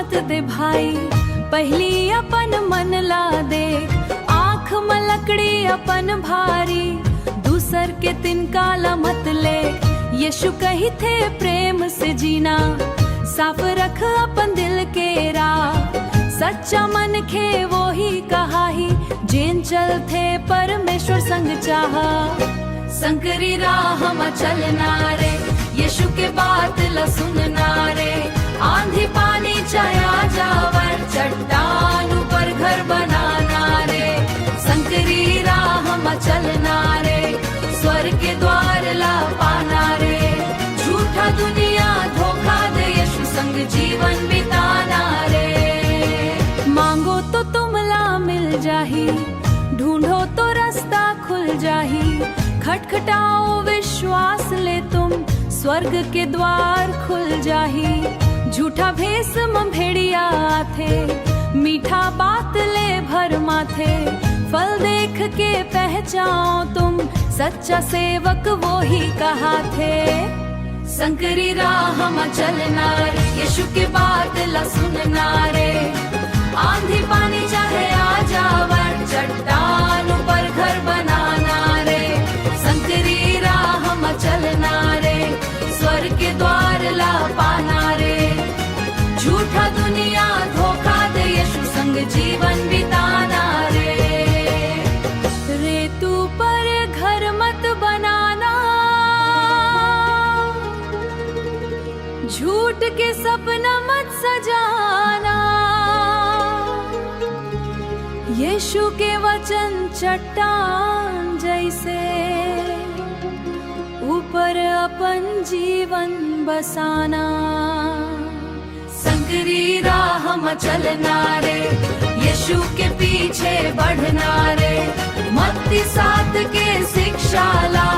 मत दे भाई, पहली अपन मन ला दे। आँख में लकड़ी अपन भारी, दूसर के तिनका ला मत ले। यीशु कही थे प्रेम से जीना, साफ रख अपन दिल के राह। सच्चा मन खे वो ही कहा ही, जेन चल थे परमेश्वर संग चाहा। संकरी राह में चलना रे, यीशु के बात ला सुनना रे। आंधी पानी चाहे आ जावर, चट्टान ऊपर घर बनाना रे। संकरी राह में चलना रे, स्वर्ग के द्वार ला पाना रे। झूठा दुनिया धोखा दे, यीशु संग जीवन बिताना रे। मांगो तो तुमला मिल जाही, ढूंढो तो रास्ता खुल जाही। खटखटाओ विश्वास ले तुम, स्वर्ग के द्वार खुल जाही। झूठा भेष में भेड़िया थे, मीठा बात ले भर माथे। फल देख के पहचाओ तुम, सच्चा सेवक वो ही कहा थे। संकरी राह में चलना रे, यीशु के बात ला सुनना रे। आंधी पानी चाहे आ जावर, चट्टान ऊपर घर बनाना रे। संकरी राह में चलना रे, स्वर्ग के द्वार ला पाना रे। झूठा दुनिया धोखा दे, यीशु संग जीवन बिताना रे। रेतू पर घर मत बनाना, झूठ के सपना मत सजाना। यीशु के वचन चट्टान जैसे, ऊपर अपन जीवन बसाना। संकरी राह में चलना रे, यीशु के पीछे बढ़ना रे। मत्ती 7 के शिक्षा ला,